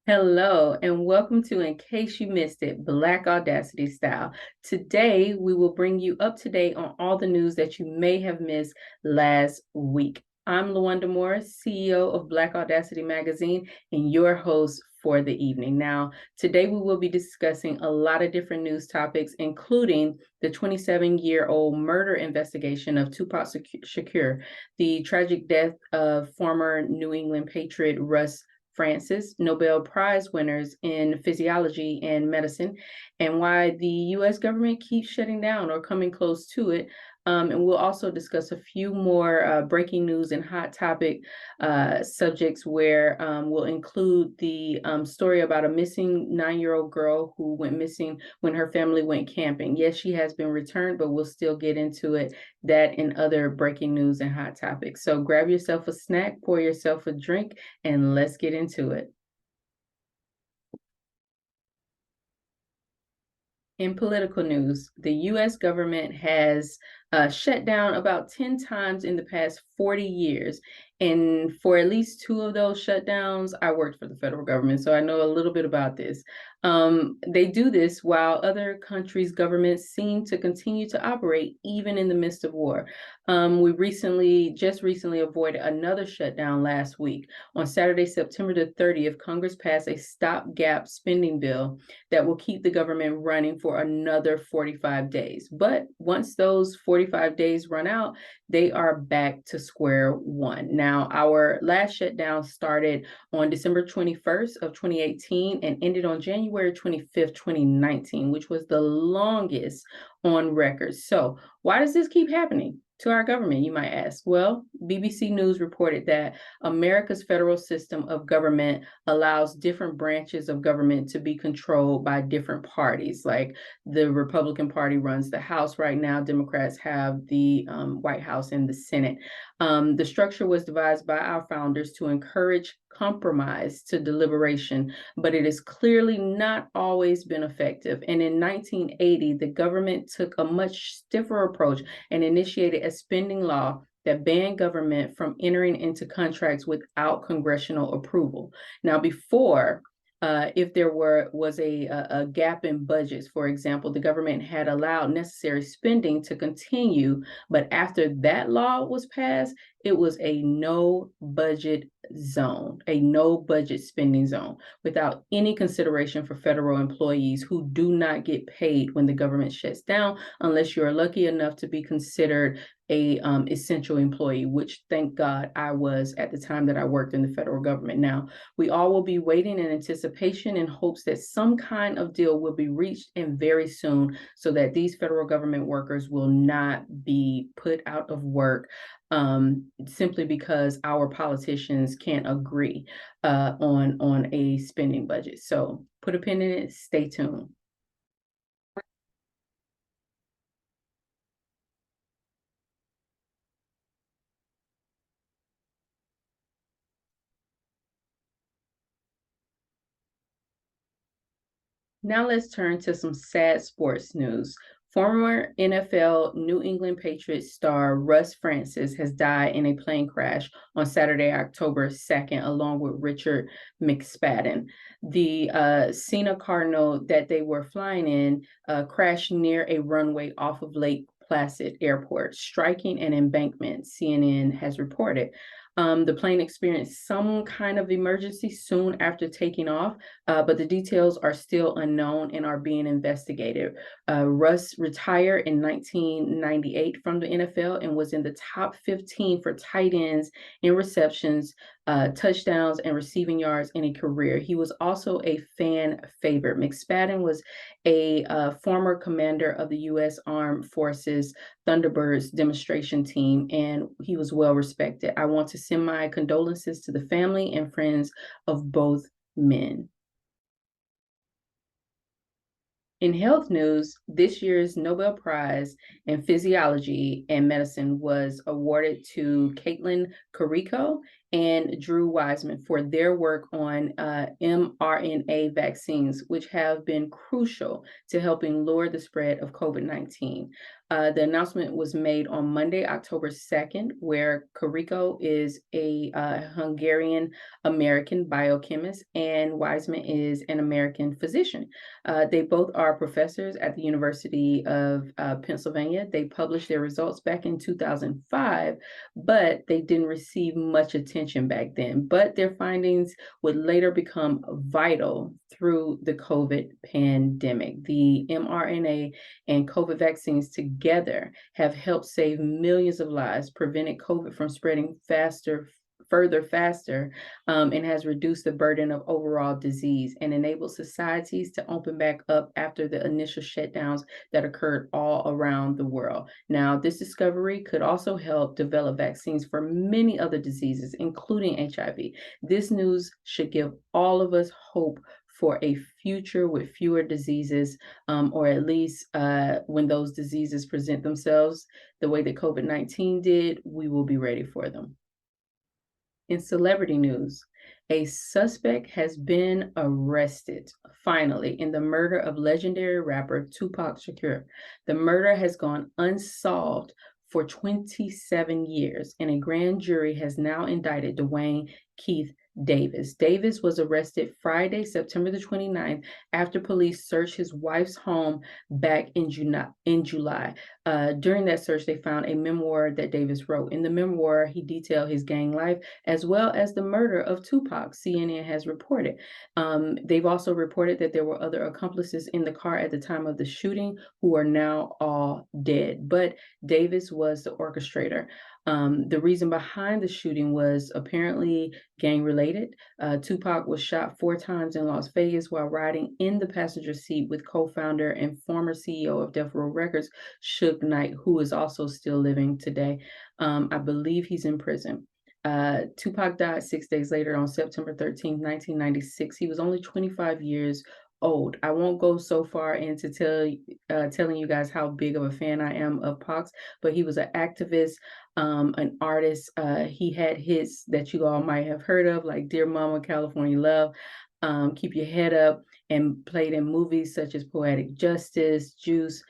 Hello, and welcome to In Case You Missed It, Black Audacity Style. Today, we will bring you up to date on all the news that you may have missed last week. I'm LaWanda Morris, CEO of Black Audacity Magazine, and your host for the evening. Now, today we will be discussing a lot of different news topics, including the 27-year-old murder investigation of Tupac Shakur, the tragic death of former New England Patriot Russ Francis, Nobel Prize winners in physiology and medicine, and why the US government keeps shutting down or coming close to it. And we'll also discuss a few more breaking news and hot topic subjects where we'll include the story about a missing 9-year-old girl who went missing when her family went camping. Yes, she has been returned, but we'll still get into it, that and other breaking news and hot topics. So grab yourself a snack, pour yourself a drink, and let's get into it. In political news, the US government has shut down about 10 times in the past 40 years. And for at least two of those shutdowns, I worked for the federal government, so I know a little bit about this. They do this while other countries' governments seem to continue to operate even in the midst of war. We just recently avoided another shutdown last week. On Saturday, September the 30th, Congress passed a stopgap spending bill that will keep the government running for another 45 days. But once those 45 days run out, they are back to square one. Now, our last shutdown started on December 21st of 2018 and ended on January 25th, 2019, which was the longest on record. So why does this keep happening to our government, you might ask? Well, BBC News reported that America's federal system of government allows different branches of government to be controlled by different parties. Like the Republican Party runs the House right now, Democrats have the White House and the Senate. The structure was devised by our founders to encourage compromise to deliberation, but it has clearly not always been effective. And in 1980, the government took a much stiffer approach and initiated a spending law that banned government from entering into contracts without congressional approval. Now, before, if there was a gap in budgets, for example, the government had allowed necessary spending to continue, but after that law was passed, it was a no budget zone, a no budget spending zone, without any consideration for federal employees who do not get paid when the government shuts down, unless you're lucky enough to be considered a essential employee, which thank God I was at the time that I worked in the federal government. Now, we all will be waiting in anticipation in hopes that some kind of deal will be reached and very soon, so that these federal government workers will not be put out of work simply because our politicians can't agree on a spending budget. So put a pin in it, stay tuned. Now let's turn to some sad sports news. Former NFL New England Patriots star Russ Francis has died in a plane crash on Saturday, October 2nd, along with Richard McSpadden. The Cessna Cardinal that they were flying in crashed near a runway off of Lake Placid Airport, striking an embankment, CNN has reported. The plane experienced some kind of emergency soon after taking off, but the details are still unknown and are being investigated. Russ retired in 1998 from the NFL and was in the top 15 for tight ends in receptions, touchdowns, and receiving yards in a career. He was also a fan favorite. McSpadden was a former commander of the U.S. Armed Forces Thunderbirds demonstration team, and he was well respected. I want to send my condolences to the family and friends of both men. In health news, this year's Nobel Prize in Physiology and Medicine was awarded to Caitlin Carrico and Drew Weissman for their work on mRNA vaccines, which have been crucial to helping lower the spread of COVID-19. The announcement was made on Monday, October 2nd, where Kariko is a Hungarian American biochemist and Weissman is an American physician. They both are professors at the University of Pennsylvania. They published their results back in 2005, but they didn't receive much attention back then. But their findings would later become vital through the COVID pandemic. The mRNA and COVID vaccines together have helped save millions of lives, prevented COVID from spreading faster, and has reduced the burden of overall disease and enabled societies to open back up after the initial shutdowns that occurred all around the world. Now, this discovery could also help develop vaccines for many other diseases, including HIV. This news should give all of us hope for a future with fewer diseases, or at least when those diseases present themselves the way that COVID-19 did, we will be ready for them. In celebrity news, a suspect has been arrested, finally, in the murder of legendary rapper Tupac Shakur. The murder has gone unsolved for 27 years, and a grand jury has now indicted Dwayne Keith Davis. Davis was arrested Friday, September the 29th, after police searched his wife's home back in July. During that search, they found a memoir that Davis wrote. In the memoir, he detailed his gang life as well as the murder of Tupac, CNN has reported. They've also reported that there were other accomplices in the car at the time of the shooting who are now all dead, but Davis was the orchestrator. The reason behind the shooting was apparently gang related. Tupac was shot 4 times in Las Vegas while riding in the passenger seat with co-founder and former CEO of Death Row Records, Suge Knight, who is also still living today. I believe he's in prison. Tupac died 6 days later on September 13, 1996. He was only 25 years old. I won't go so far into telling you guys how big of a fan I am of Pac, but he was an activist, an artist. He had hits that you all might have heard of, like Dear Mama, California Love, Keep Your Head Up, and played in movies such as Poetic Justice, Juice,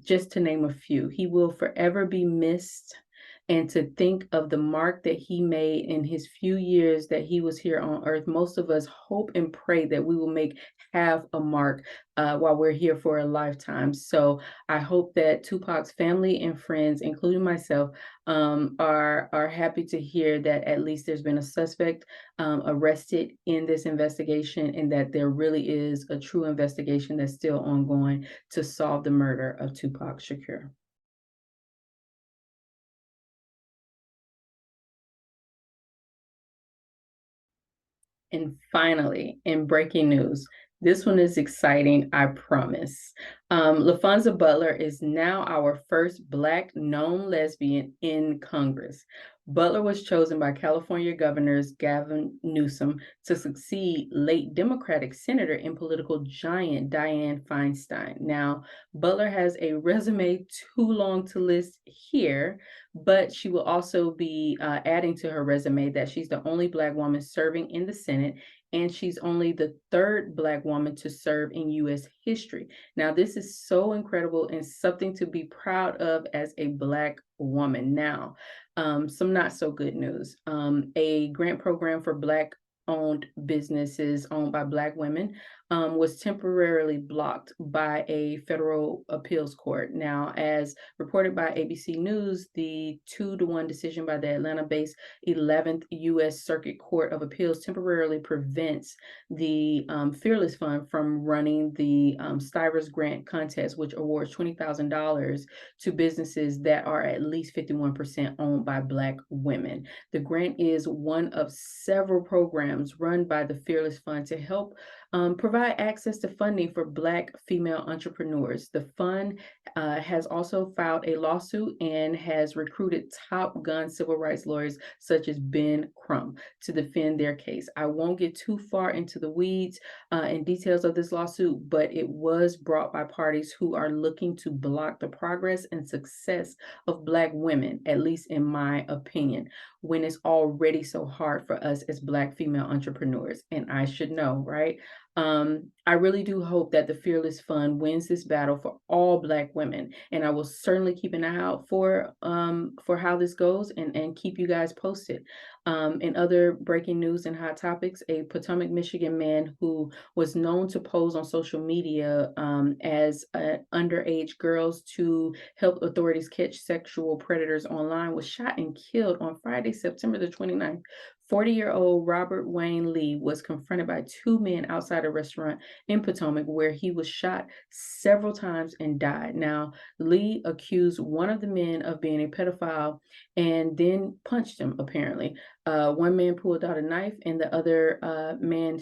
just to name a few. He will forever be missed. And to think of the mark that he made in his few years that he was here on earth, most of us hope and pray that we will have a mark while we're here for a lifetime. So I hope that Tupac's family and friends, including myself, are happy to hear that at least there's been a suspect arrested in this investigation, and that there really is a true investigation that's still ongoing to solve the murder of Tupac Shakur. And finally, in breaking news, this one is exciting, I promise. LaFonza Butler is now our first Black known lesbian in Congress. Butler was chosen by California Governors Gavin Newsom to succeed late Democratic Senator and political giant Dianne Feinstein. Now, Butler has a resume too long to list here, but she will also be adding to her resume that she's the only Black woman serving in the Senate, and she's only the 3rd Black woman to serve in U.S. history. Now, this is so incredible and something to be proud of as a Black woman. Now, some not so good news. A grant program for Black owned businesses owned by Black women was temporarily blocked by a federal appeals court. Now, as reported by ABC News, the 2-1 decision by the Atlanta-based 11th U.S. Circuit Court of Appeals temporarily prevents the Fearless Fund from running the Stivers Grant Contest, which awards $20,000 to businesses that are at least 51% owned by Black women. The grant is one of several programs run by the Fearless Fund to help Provide access to funding for Black female entrepreneurs. The fund has also filed a lawsuit and has recruited top gun civil rights lawyers such as Ben Crump to defend their case. I won't get too far into the weeds and details of this lawsuit, but it was brought by parties who are looking to block the progress and success of Black women, at least in my opinion, when it's already so hard for us as Black female entrepreneurs. And I should know, right? I really do hope that the Fearless Fund wins this battle for all Black women, and I will certainly keep an eye out for how this goes and keep you guys posted. In other breaking news and hot topics, a Potomac, Michigan man who was known to pose on social media as underage girls to help authorities catch sexual predators online was shot and killed on Friday, September the 29th. 40-year-old Robert Wayne Lee was confronted by two men outside a restaurant in Potomac where he was shot several times and died. Now, Lee accused one of the men of being a pedophile and then punched him, apparently. One man pulled out a knife and the other man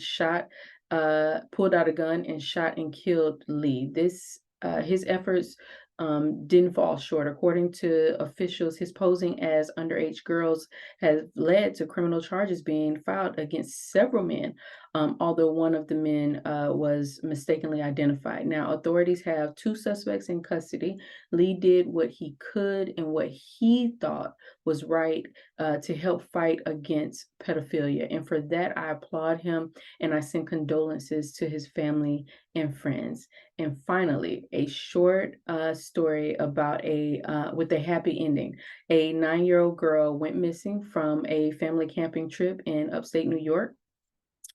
pulled out a gun and shot and killed Lee. His efforts didn't fall short. According to officials, his posing as underage girls has led to criminal charges being filed against several men, although one of the men was mistakenly identified. Now, authorities have two suspects in custody. Lee did what he could and what he thought was right to help fight against pedophilia. And for that, I applaud him and I send condolences to his family and friends. And finally, a short story about with a happy ending. A 9-year-old girl went missing from a family camping trip in upstate New York.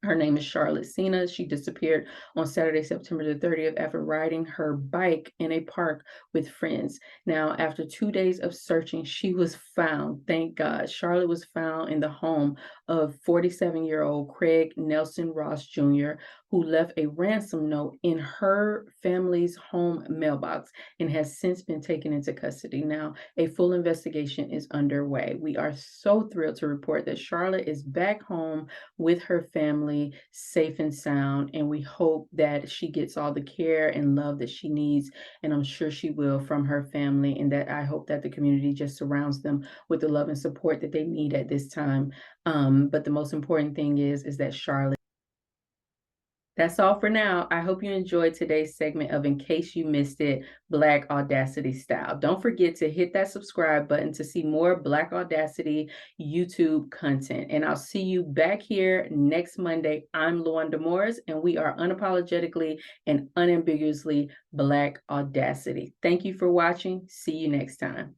Her name is Charlotte Sena. She disappeared on Saturday, September the 30th after riding her bike in a park with friends. Now, after 2 days of searching, she was found. Thank God. Charlotte was found in the home of 47-year-old Craig Nelson Ross Jr., who left a ransom note in her family's home mailbox and has since been taken into custody. Now, a full investigation is underway. We are so thrilled to report that Charlotte is back home with her family, safe and sound, and we hope that she gets all the care and love that she needs, and I'm sure she will, from her family, and that I hope that the community just surrounds them with the love and support that they need at this time. But the most important thing is that Charlotte. That's all for now. I hope you enjoyed today's segment of In Case You Missed It, Black Audacity Style. Don't forget to hit that subscribe button to see more Black Audacity YouTube content. And I'll see you back here next Monday. I'm Luanda Morris, and we are unapologetically and unambiguously Black Audacity. Thank you for watching. See you next time.